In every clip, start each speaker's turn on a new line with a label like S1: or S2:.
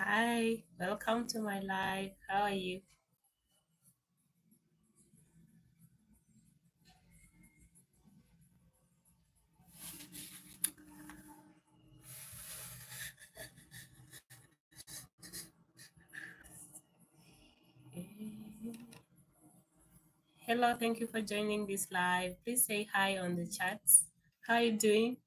S1: Hi, welcome to my live. How are you? Hello, thank you for joining this live. Please say hi on the chats. How are you doing?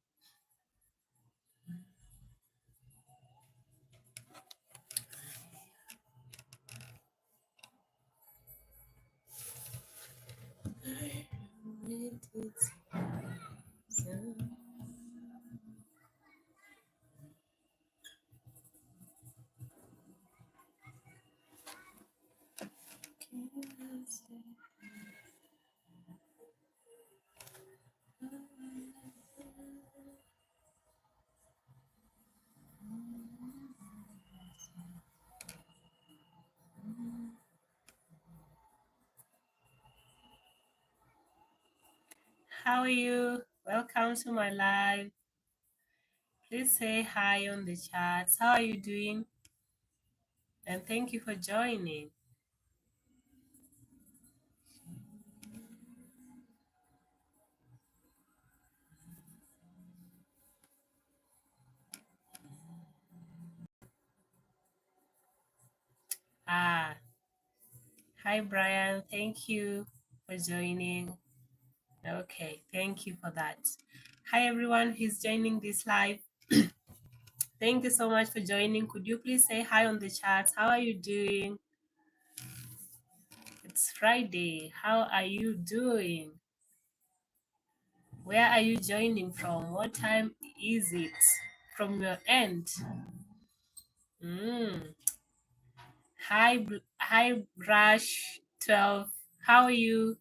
S1: How are you? Welcome to my live. Please say hi on the chats. How are you doing? And thank you for joining. Ah, hi Brian. Thank you for joining. Okay, thank you for that. Hi everyone who's joining this live. Thank you so much for joining. Could you please say hi on the chat? How are you doing? It's Friday. How are you doing? Where are you joining from? What time is it from your end? Mm. Hi, Brush 12. How are you?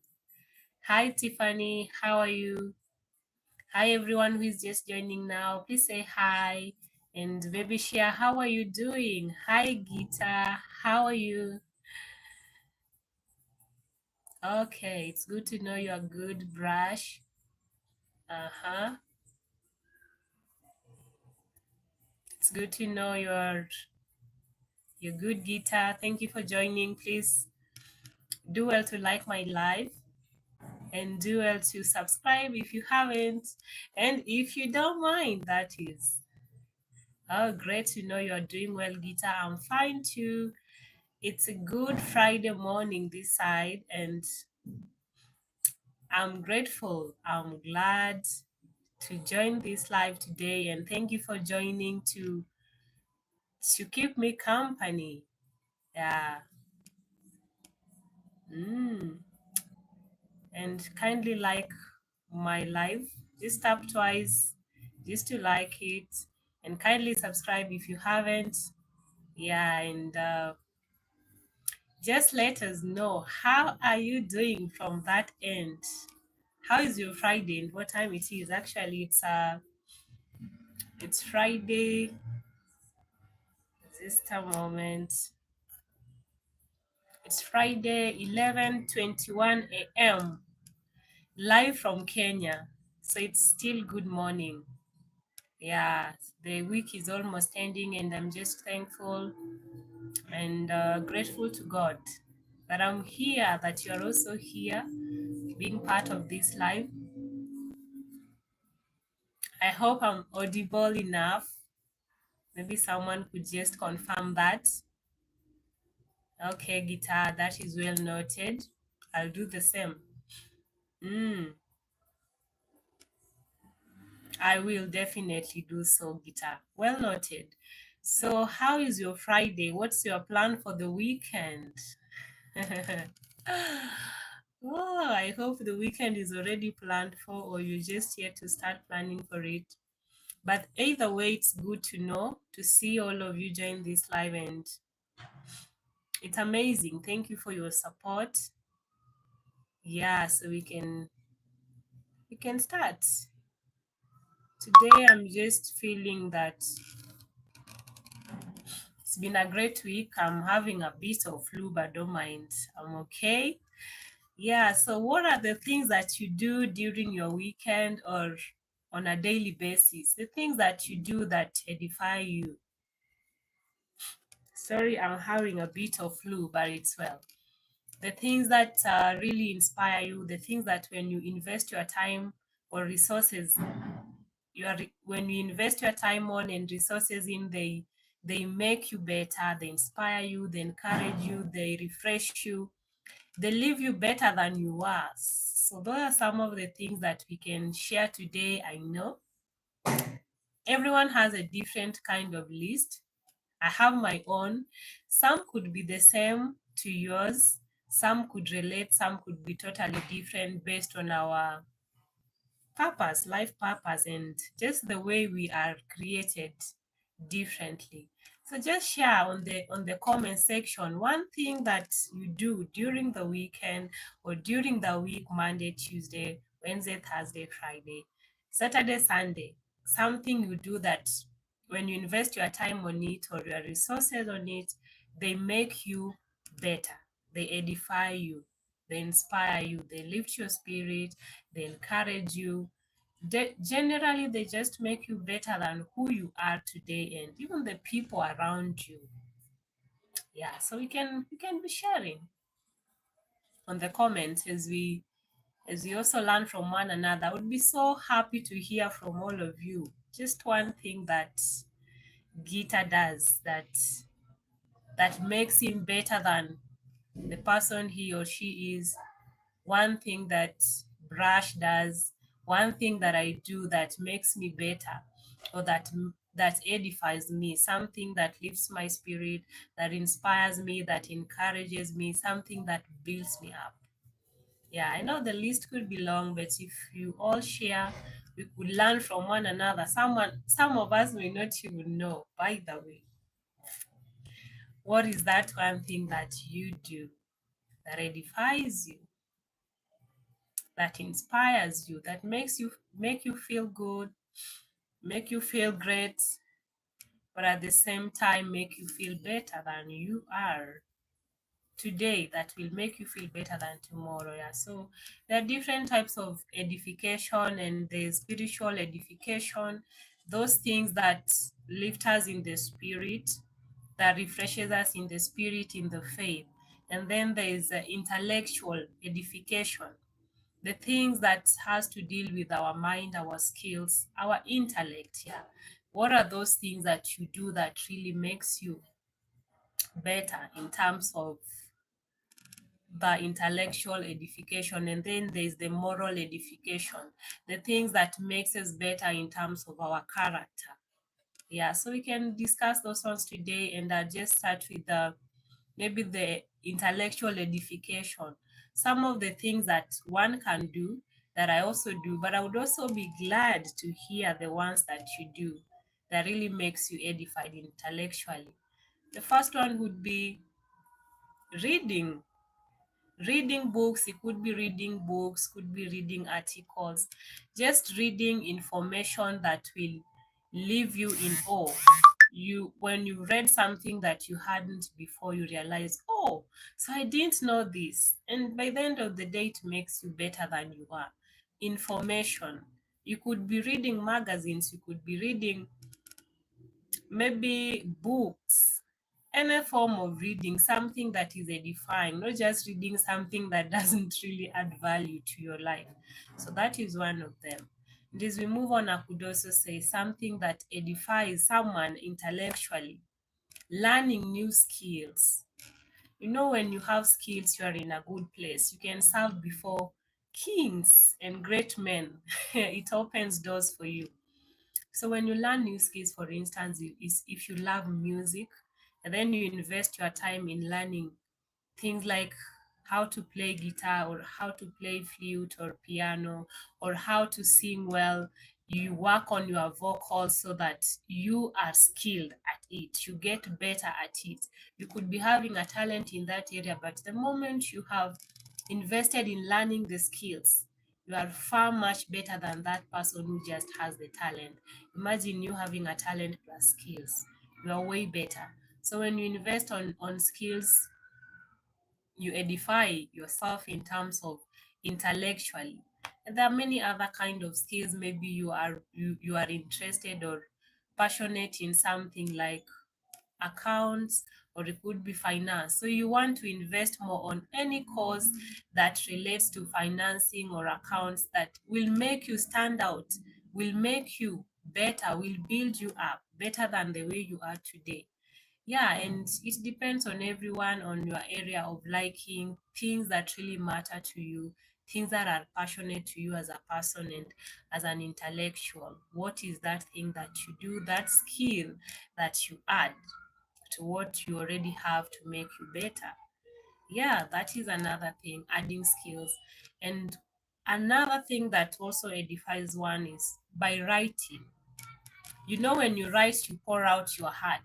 S1: Hi, Tiffany. How are you? Hi, everyone who is just joining now. Please say hi. And baby Shia, how are you doing? Hi, Gita. How are you? Okay, it's good to know you're good, Brush. Uh-huh. It's good to know you're good, Gita. Thank you for joining. Please do well to like my live and do well to subscribe if you haven't. And if you don't mind, that is. Oh, great to know you're doing well, Gita. I'm fine too. It's a good Friday morning this side, and I'm grateful. I'm glad to join this live today, and thank you for joining to keep me company. Yeah. Mm. And kindly like my live. Just tap twice just to like it, and kindly subscribe if you haven't. Yeah, and just let us know how are you doing from that end. How is your Friday and what time it is? Actually, it's Friday. Just a moment. It's Friday 11:21 a.m. live from Kenya. So it's still good morning. Yeah, the week is almost ending, and I'm just thankful and grateful to God that I'm here, that you're also here, being part of this live. I hope I'm audible enough. Maybe someone could just confirm that. Okay, guitar, that is well noted. I'll do the same. Mm, I will definitely do so, guitar. Well noted. So, how is your Friday? What's your plan for the weekend? Oh, I hope the weekend is already planned for, or you're just yet to start planning for it. But either way, it's good to know, to see all of you join this live, and it's amazing. Thank you for your support. Yeah, so we can start. Today I'm just feeling that it's been a great week. I'm having a bit of flu, but don't mind. I'm okay. Yeah, so what are the things that you do during your weekend or on a daily basis? The things that you do that edify you. Sorry, I'm having a bit of flu, but it's well. The things that really inspire you, the things that when you invest your time or resources, when you invest your time on and resources in, they make you better, they inspire you, they encourage you, they refresh you, they leave you better than you were. So those are some of the things that we can share today. I know everyone has a different kind of list. I have my own. Some could be the same to yours. Some could relate. Some could be totally different based on our purpose, life purpose, and just the way we are created differently. So just share on the comment section one thing that you do during the weekend or during the week, Monday, Tuesday, Wednesday, Thursday, Friday, Saturday, Sunday. Something you do that when you invest your time on it or your resources on it, they make you better. They edify you. They inspire you. They lift your spirit. They encourage you. Generally, they just make you better than who you are today, and even the people around you. Yeah, so we can be sharing on the comments as we also learn from one another. I would be so happy to hear from all of you. Just one thing that Gita does that makes him better than the person he or she is. One thing that Brush does, one thing that I do that makes me better, or that edifies me, something that lifts my spirit, that inspires me, that encourages me, something that builds me up. Yeah, I know the list could be long, but if you all share, we could learn from one another. Some of us may not even know, by the way, what is that one thing that you do that edifies you, that inspires you, that make you feel good, make you feel great, but at the same time make you feel better than you are today, that will make you feel better than tomorrow. Yeah. So there are different types of edification, and the spiritual edification, those things that lift us in the spirit, that refreshes us in the spirit, in the faith. And then there is intellectual edification, the things that has to deal with our mind, our skills, our intellect. Yeah, what are those things that you do that really makes you better in terms of the intellectual edification? And then there's the moral edification, the things that makes us better in terms of our character. Yeah, so we can discuss those ones today, and I'll just start with the maybe the intellectual edification, some of the things that one can do that I also do, but I would also be glad to hear the ones that you do that really makes you edified intellectually. The first one would be reading. Reading books. It could be reading books, could be reading articles, just reading information that will leave you in awe. You, when you read something that you hadn't before, you realize, oh, so I didn't know this, and by the end of the day it makes you better than you are. Information, you could be reading magazines, you could be reading maybe books, any form of reading, something that is edifying, not just reading something that doesn't really add value to your life. So that is one of them. And as we move on, I could also say something that edifies someone intellectually, learning new skills. You know, when you have skills, you are in a good place. You can serve before kings and great men. It opens doors for you. So when you learn new skills, for instance, is if you love music, and then you invest your time in learning things like how to play guitar or how to play flute or piano or how to sing well, you work on your vocals so that you are skilled at it, you get better at it. You could be having a talent in that area, but the moment you have invested in learning the skills, you are far much better than that person who just has the talent. Imagine you having a talent plus skills, you are way better. So when you invest on skills, you edify yourself in terms of intellectually. And there are many other kind of skills. Maybe you are interested or passionate in something like accounts, or it could be finance. So you want to invest more on any course that relates to financing or accounts that will make you stand out, will make you better, will build you up better than the way you are today. Yeah, and it depends on everyone, on your area of liking, things that really matter to you, things that are passionate to you as a person and as an intellectual. What is that thing that you do, that skill that you add to what you already have to make you better? Yeah, that is another thing, adding skills. And another thing that also edifies one is by writing. You know, when you write, you pour out your heart.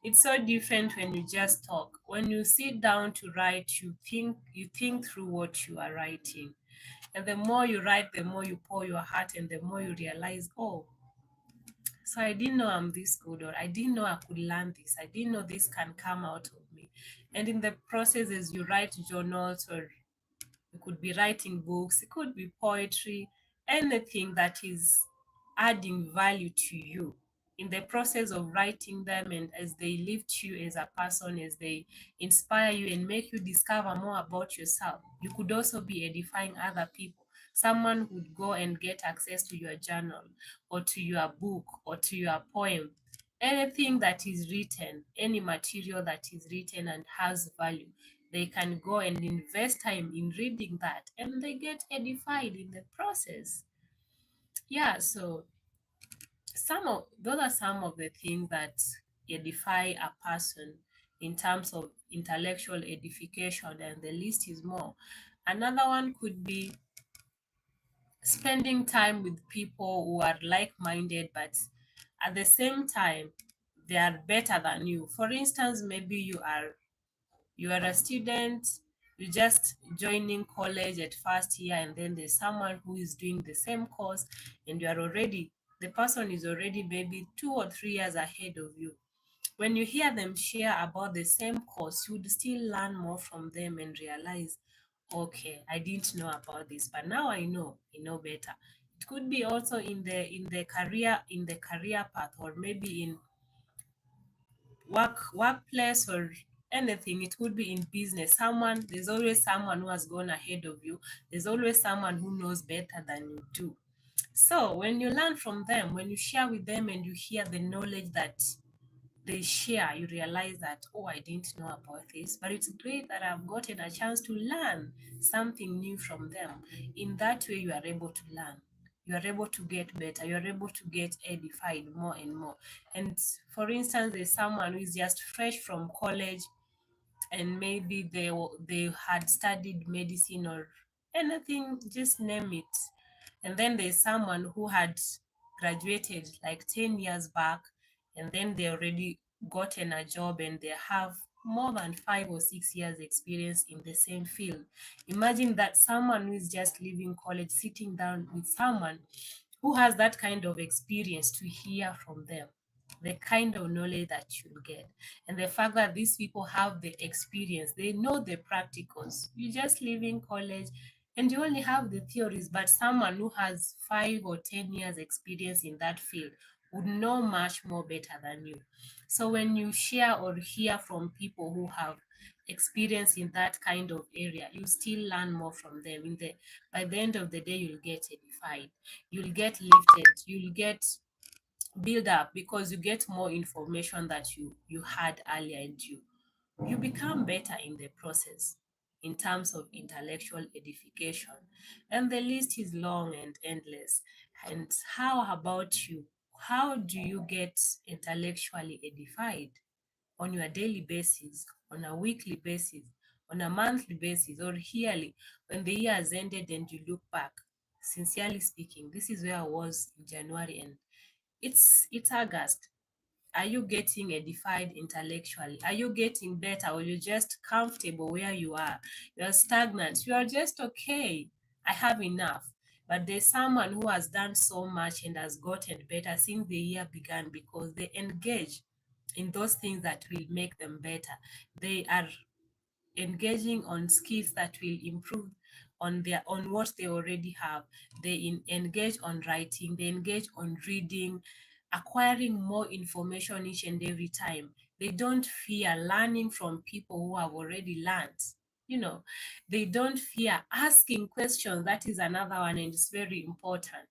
S1: It's so different when you just talk. When you sit down to write, you think through what you are writing. And the more you write, the more you pour your heart, and the more you realize, oh, so I didn't know I'm this good, or I didn't know I could learn this. I didn't know this can come out of me. And in the process, as you write journals, or it could be writing books, it could be poetry, anything that is adding value to you. In the process of writing them, and as they lift you as a person, as they inspire you and make you discover more about yourself, you could also be edifying other people. Someone would go and get access to your journal, or to your book, or to your poem. Anything that is written, any material that is written and has value, they can go and invest time in reading that, and they get edified in the process. Yeah, so some of those are some of the things that edify a person in terms of intellectual edification, and the list is more. Another one could be spending time with people who are like-minded, but at the same time they are better than you. For instance, maybe you are a student, you just joining college at first year, and then there's someone who is doing the same course, and the person is already maybe 2 or 3 years ahead of you. When you hear them share about the same course, you would still learn more from them and realize, okay, I didn't know about this, but now I know better. It could be also in the career path, or maybe in workplace, or anything. It could be in business. There's always someone who has gone ahead of you. There's always someone who knows better than you do. So when you learn from them, when you share with them and you hear the knowledge that they share, you realize that, oh, I didn't know about this, but it's great that I've gotten a chance to learn something new from them. In that way, you are able to learn. You are able to get better. You are able to get edified more and more. And for instance, there's someone who is just fresh from college, and maybe they had studied medicine or anything, just name it. And then there's someone who had graduated like 10 years back, and then they already gotten a job, and they have more than 5 or 6 years experience in the same field. Imagine that someone who is just leaving college sitting down with someone who has that kind of experience, to hear from them the kind of knowledge that you'll get, and the fact that these people have the experience, they know the practicals. You just leaving college and you only have the theories, but someone who has 5 or 10 years experience in that field would know much more better than you. So when you share or hear from people who have experience in that kind of area, you still learn more from them. By the end of the day, you'll get edified, you'll get lifted, you'll get build up, because you get more information that you had earlier, and you become better in the process in terms of intellectual edification. And the list is long and endless. And how about you? How do you get intellectually edified? On your daily basis, on a weekly basis, on a monthly basis, or yearly? When the year has ended and you look back, sincerely speaking, this is where I was in January, and it's August. Are you getting edified intellectually? Are you getting better, or you're just comfortable where you are? You're stagnant. You are just okay. I have enough. But there's someone who has done so much and has gotten better since the year began, because they engage in those things that will make them better. They are engaging on skills that will improve on what they already have. They engage on writing, they engage on reading, acquiring more information each and every time. They don't fear learning from people who have already learned. You know, they don't fear asking questions. That is another one, and it's very important.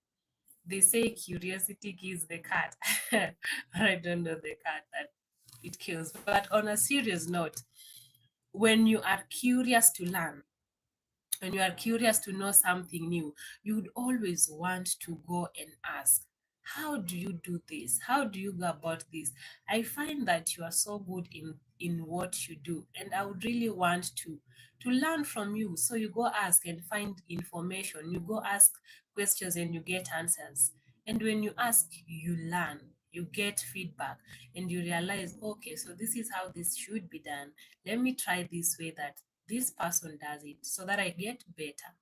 S1: They say curiosity kills the cat. I don't know the cat that it kills. But on a serious note, when you are curious to learn, when you are curious to know something new, you would always want to go and ask, how do you do this? How do you go about this? I find that you are so good in what you do, and I would really want to learn from you. So you go ask and find information. You go ask questions and you get answers. And when you ask, you learn, you get feedback, and you realize, okay, so this is how this should be done. Let me try this way that this person does it so that I get better.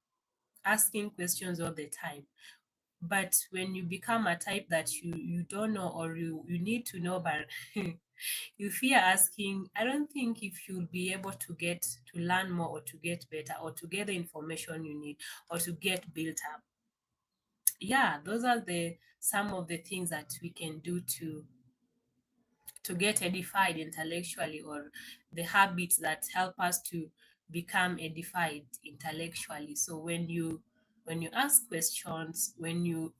S1: Asking questions all the time. But when you become a type that you don't know, or you need to know, but you fear asking, I don't think if you'll be able to learn more, or to get better, or to get the information you need, or to get built up. Yeah, those are the some of the things that we can do to get edified intellectually, or the habits that help us to become edified intellectually. So when you ask questions, when you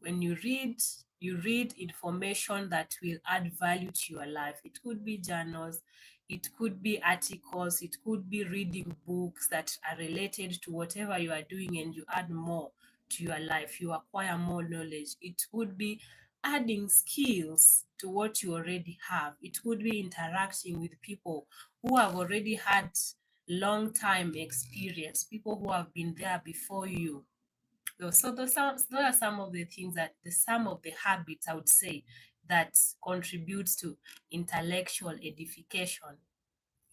S1: read, you read information that will add value to your life. It could be journals, it could be articles, it could be reading books that are related to whatever you are doing, and you add more to your life, you acquire more knowledge. It could be adding skills to what you already have. It could be interacting with people who have already had long time experience, people who have been there before you. So those are some of the things that some of the habits, I would say, that contributes to intellectual edification.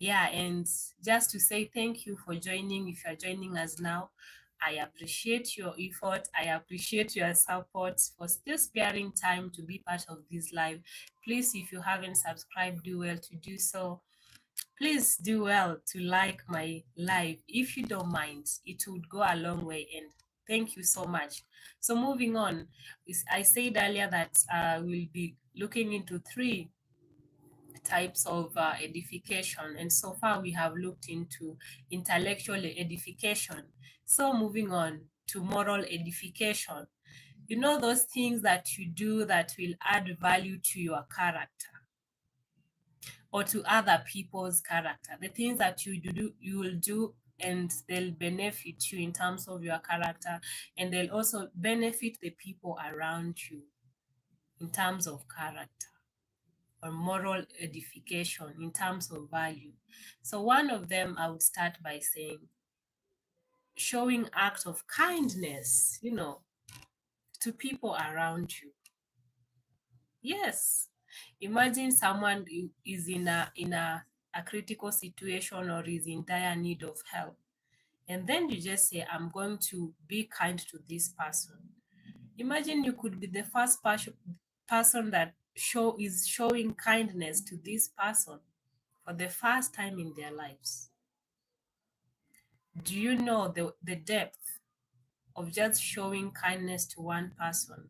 S1: Yeah, and just to say thank you for joining. If you're joining us now, I appreciate your effort. I appreciate your support for still sparing time to be part of this live. Please, if you haven't subscribed, do well to do so. Please do well to like my live. If you don't mind, it would go a long way. And thank you so much. So moving on, I said earlier that we'll be looking into three types of edification, and so far we have looked into intellectual edification. So moving on to moral edification, you know, those things that you do that will add value to your character or to other people's character, the things that you will do, and they'll benefit you in terms of your character, and they'll also benefit the people around you in terms of character or moral edification in terms of value. So one of them, I would start by saying showing acts of kindness, to people around you. Yes. Imagine someone is in a critical situation, or is in dire need of help. And then you just say, I'm going to be kind to this person. Imagine you could be the first person that is showing kindness to this person for the first time in their lives. Do you know the depth of just showing kindness to one person?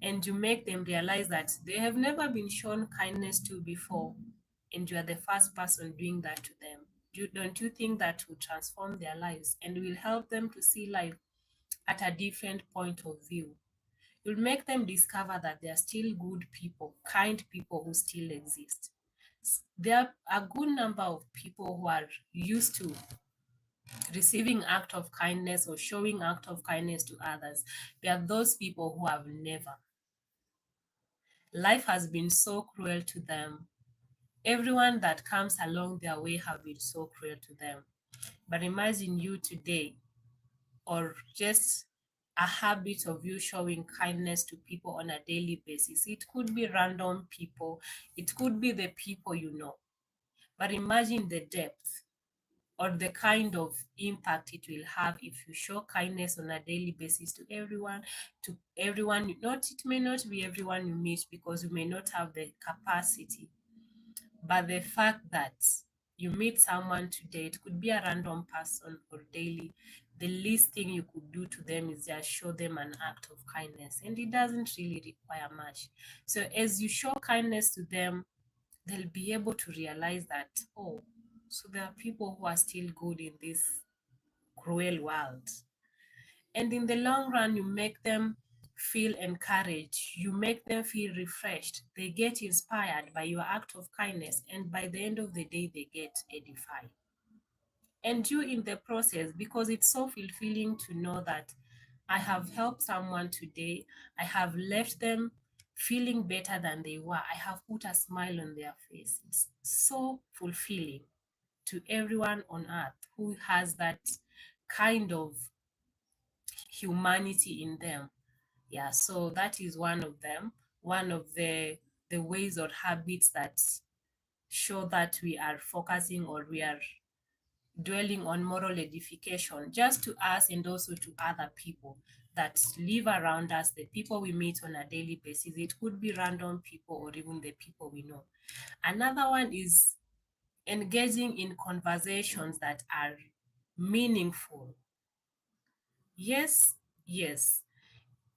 S1: And you make them realize that they have never been shown kindness to before, and you are the first person doing that to them. Don't you think that will transform their lives and will help them to see life at a different point of view? You'll make them discover that there are still good people, kind people who still exist. There are a good number of people who are used to receiving act of kindness or showing act of kindness to others. There are those people who have never. Life has been so cruel to them. Everyone that comes along their way have been so cruel to them. But imagine you today, or just a habit of you showing kindness to people on a daily basis. It could be random people, it could be the people you know. But imagine the depth or the kind of impact it will have if you show kindness on a daily basis to everyone, not it may not be everyone you meet, because you may not have the capacity, but the fact that you meet someone today, it could be a random person or daily, the least thing you could do to them is just show them an act of kindness, and it doesn't really require much. So as you show kindness to them, they'll be able to realize that, oh, so there are people who are still good in this cruel world. And in the long run, you make them feel encouraged, you make them feel refreshed, they get inspired by your act of kindness, and by the end of the day, they get edified. And you in the process, because it's so fulfilling to know that I have helped someone today, I have left them feeling better than they were, I have put a smile on their face. It's so fulfilling to everyone on earth who has that kind of humanity in them. Yeah, so that is one of them, one of the ways or habits that show that we are focusing or we are dwelling on moral edification, just to us and also to other people that live around us, the people we meet on a daily basis. It could be random people or even the people we know. Another one is engaging in conversations that are meaningful. Yes, yes.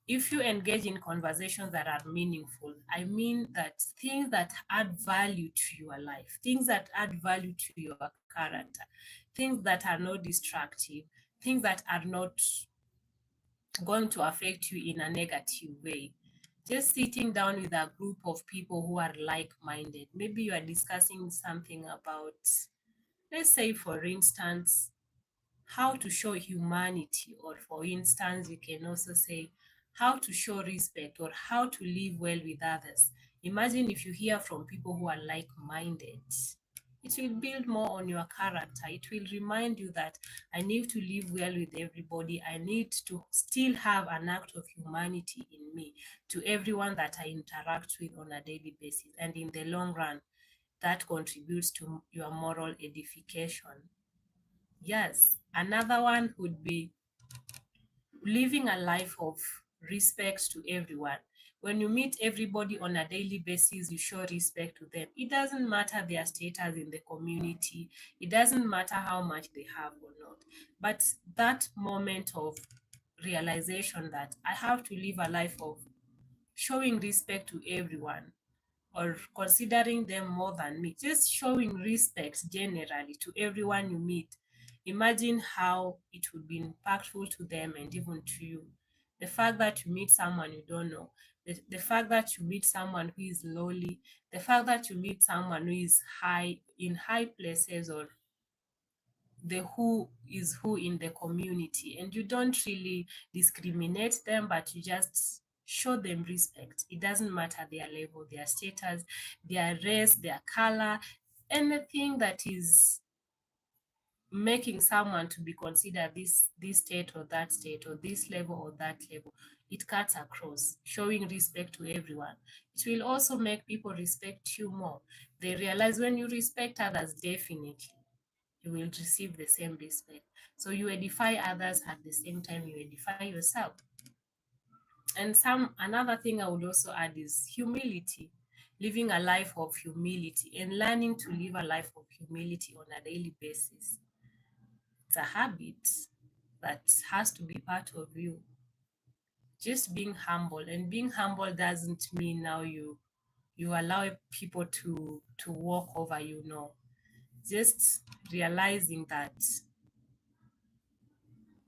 S1: If you engage in conversations that are meaningful, I mean that things that add value to your life, things that add value to your character, things that are not destructive, things that are not going to affect you in a negative way. Just sitting down with a group of people who are like minded. Maybe you are discussing something about, let's say, for instance, how to show humanity, or for instance, you can also say how to show respect or how to live well with others. Imagine if you hear from people who are like minded. It will build more on your character. It will remind you that I need to live well with everybody. I need to still have an act of humanity in me to everyone that I interact with on a daily basis. And in the long run, that contributes to your moral edification. Yes, another one would be living a life of respect to everyone. When you meet everybody on a daily basis, you show respect to them. It doesn't matter their status in the community, it doesn't matter how much they have or not. But that moment of realization that I have to live a life of showing respect to everyone, or considering them more than me, just showing respect generally to everyone you meet. Imagine how it would be impactful to them and even to you. The fact that you meet someone you don't know, the fact that you meet someone who is lowly, the fact that you meet someone who is high in high places, or the who is who in the community, and you don't really discriminate them, but you just show them respect. It doesn't matter their level, their status, their race, their color, anything that is making someone to be considered this state or that state, or this level or that level. It cuts across, showing respect to everyone. It will also make people respect you more. They realize when you respect others, definitely you will receive the same respect. So you edify others at the same time you edify yourself. And some another thing I would also add is humility. Living a life of humility and learning to live a life of humility on a daily basis. It's a habit that has to be part of you. Just being humble, and being humble doesn't mean now you allow people to walk over you. No, just realizing that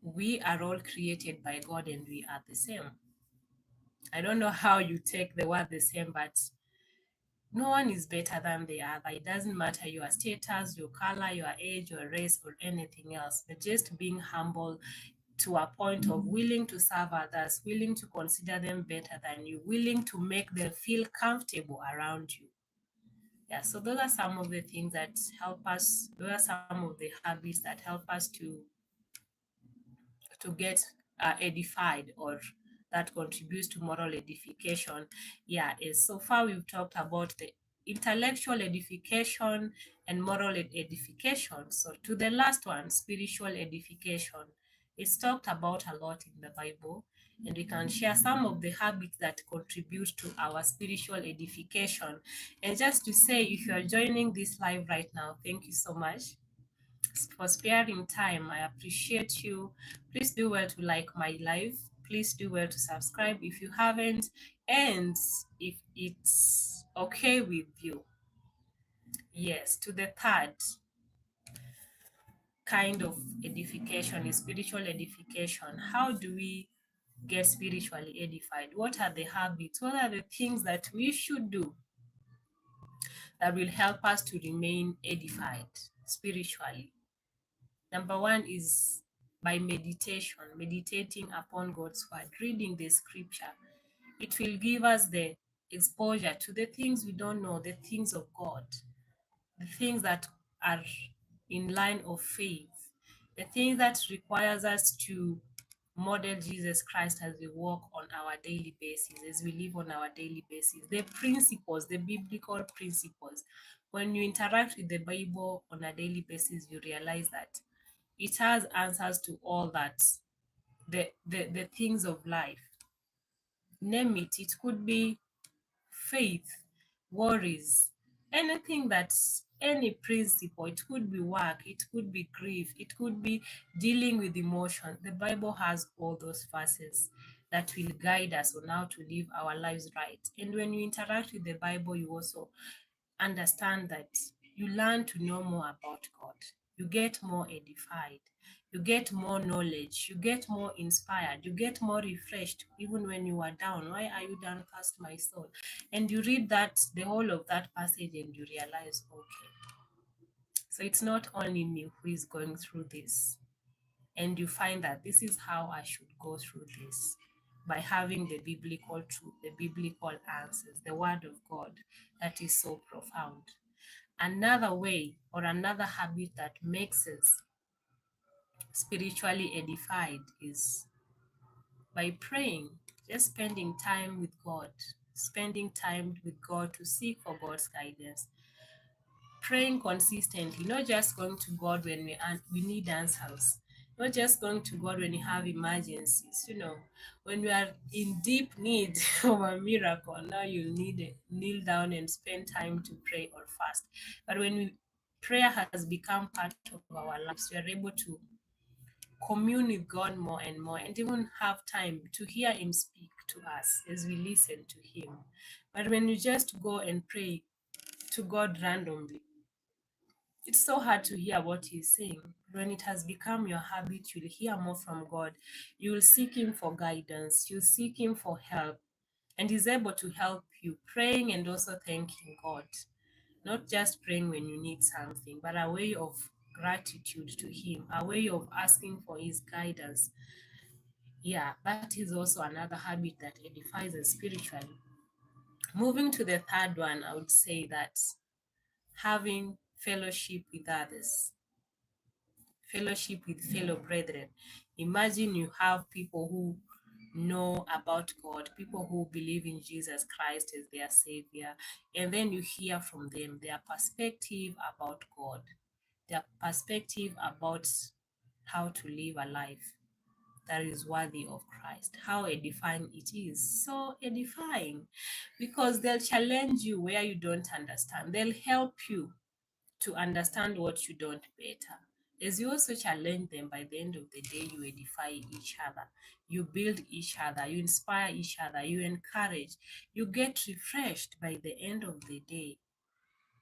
S1: we are all created by God and we are the same. I don't know how you take the word the same, but no one is better than the other. It doesn't matter your status, your color, your age, your race, or anything else. But just being humble to a point of willing to serve others, willing to consider them better than you, willing to make them feel comfortable around you. Yeah, so those are some of the things that help us, those are some of the habits that help us to get edified, or that contributes to moral edification. Yeah, is so far we've talked about the intellectual edification and moral edification. So to the last one, spiritual edification. It's talked about a lot in the Bible, and we can share some of the habits that contribute to our spiritual edification. And just to say, if you are joining this live right now, thank you so much. for sparing time. I appreciate you. Please do well to like my live. Please do well to subscribe if you haven't. And if it's okay with you, yes, to the third kind of edification is spiritual edification. How do we get spiritually edified? What are the habits? What are the things that we should do that will help us to remain edified spiritually? Number one is by meditation, meditating upon God's word, reading the scripture. It will give us the exposure to the things we don't know, the things of God, the things that are in line of faith, the things that requires us to model Jesus Christ as we walk on our daily basis, as we live on our daily basis. The principles, the biblical principles. When you interact with the Bible on a daily basis, you realize that it has answers to all that, the things of life. Name it. It could be faith, worries, anything that's any principle. It could be work, it could be grief, it could be dealing with emotion. The Bible has all those verses that will guide us on how to live our lives right. And when you interact with the Bible, you also understand that you learn to know more about God. You get more edified. You get more knowledge. You get more inspired. You get more refreshed even when you are down. Why are you downcast, my soul? And you read that, the whole of that passage, and you realize, okay, so it's not only me who is going through this. And you find that this is how I should go through this, by having the biblical truth, the biblical answers, the word of God that is so profound. Another way or another habit that makes us spiritually edified is by praying, just spending time with God, spending time with God to seek for God's guidance, praying consistently, not just going to God when we need answers, not just going to God when you have emergencies. When you are in deep need of a miracle, now you need to kneel down and spend time to pray or fast. But when prayer has become part of our lives, we are able to commune with God more and more, and even have time to hear Him speak to us as we listen to Him. But when you just go and pray to God randomly, it's so hard to hear what He's saying. When it has become your habit, you'll hear more from God. You'll seek Him for guidance. You'll seek Him for help. And He's able to help you, praying and also thanking God. Not just praying when you need something, but a way of gratitude to Him, a way of asking for His guidance. Yeah, that is also another habit that edifies us spiritually. Moving to the third one, I would say that having fellowship with others, fellowship with fellow brethren. Imagine you have people who know about God, people who believe in Jesus Christ as their Savior, and then you hear from them their perspective about God, their perspective about how to live a life that is worthy of Christ. How edifying it is. So edifying, because they'll challenge you where you don't understand. They'll help you to understand what you don't better. As you also challenge them, by the end of the day, you edify each other. You build each other. You inspire each other. You encourage. You get refreshed by the end of the day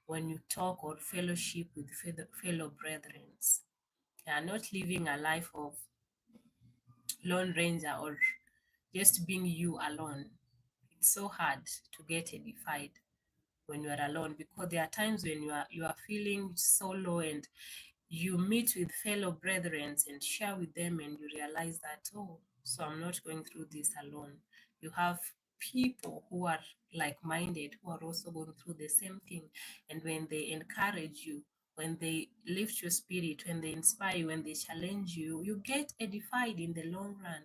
S1: when you talk or fellowship with fellow brethren. You are not living a life of lone ranger or just being you alone. It's so hard to get edified when you are alone, because there are times when you are feeling so low, and you meet with fellow brethren and share with them, and you realize that, oh, so I'm not going through this alone. You have people who are like-minded, who are also going through the same thing. And when they encourage you, when they lift your spirit, when they inspire you, when they challenge you, you get edified in the long run.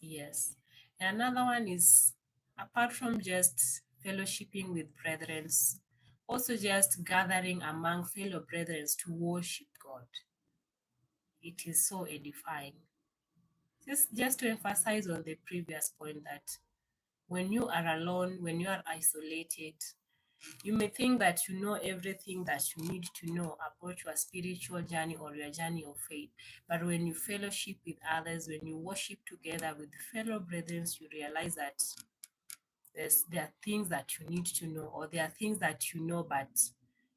S1: Yes. And another one is, apart from just fellowshipping with brethren, also just gathering among fellow brethren to worship God. It is so edifying. Just to emphasize on the previous point, that when you are alone, when you are isolated, You may think that you know everything that you need to know about your spiritual journey or your journey of faith. But when you fellowship with others, when you worship together with fellow brethren, you realize that there are things that you need to know, or there are things that you know, but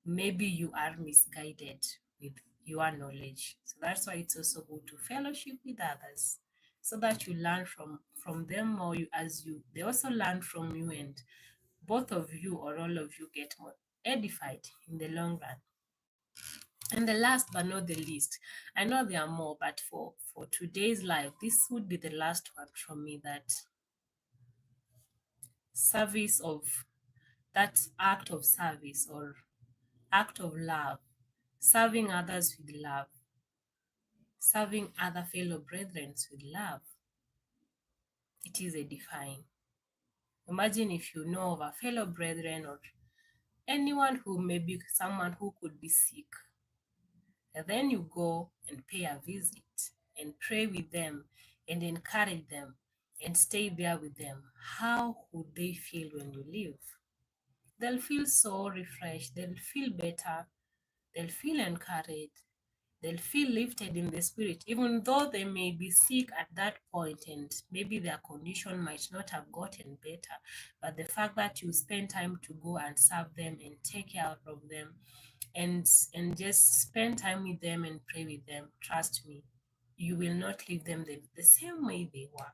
S1: maybe you are misguided with your knowledge. So that's why it's also good to fellowship with others, so that you learn from them, or they also learn from you, and both of you or all of you get more edified in the long run. And the last but not the least, I know there are more, but for today's life, this would be the last one from me, that service of that act of service or act of love, serving others with love, serving other fellow brethren with love. It is edifying. Imagine if you know of a fellow brethren or anyone who may be someone who could be sick, and then you go and pay a visit and pray with them and encourage them and stay there with them. How would they feel when you leave? They'll feel so refreshed, they'll feel better, they'll feel encouraged, they'll feel lifted in the spirit, even though they may be sick at that point and maybe their condition might not have gotten better. But the fact that you spend time to go and serve them and take care of them and just spend time with them and pray with them, trust me, you will not leave them the same way they were.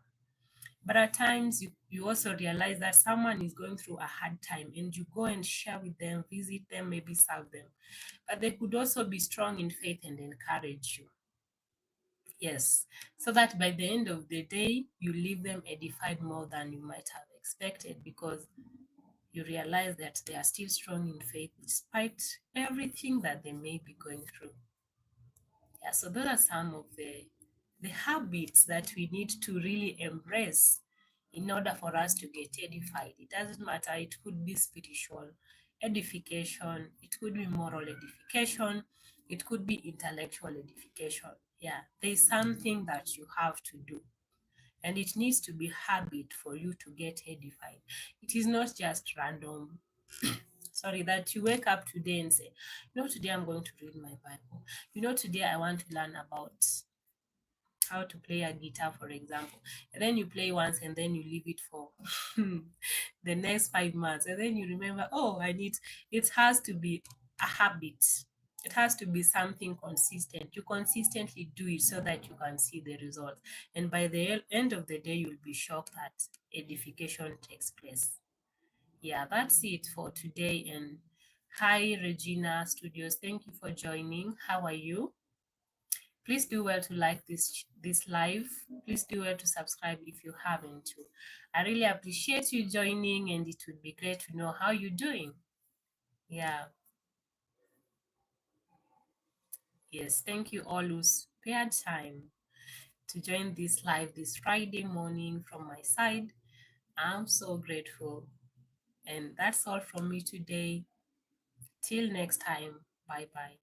S1: But at times you also realize that someone is going through a hard time and you go and share with them, visit them, maybe serve them. But they could also be strong in faith and encourage you. Yes. So that by the end of the day, you leave them edified more than you might have expected, because you realize that they are still strong in faith despite everything that they may be going through. Yeah, so those are some of the habits that we need to really embrace in order for us to get edified. It doesn't matter, it could be spiritual edification, it could be moral edification, it could be intellectual edification. Yeah, there's something that you have to do. And it needs to be habit for you to get edified. It is not just random. Sorry, that you wake up today and say, today I'm going to read my Bible. Today I want to learn about how to play a guitar, for example. And then you play once and then you leave it for the next 5 months. And then you remember, it has to be a habit. It has to be something consistent. You consistently do it so that you can see the results. And by the end of the day, you'll be shocked that edification takes place. Yeah, that's it for today. And hi, Regina Studios. Thank you for joining. How are you? Please do well to like this live. Please do well to subscribe if you haven't too. I really appreciate you joining, and it would be great to know how you're doing. Yeah. Yes, thank you all who spared time to join this live this Friday morning from my side. I'm so grateful. And that's all from me today. Till next time. Bye bye.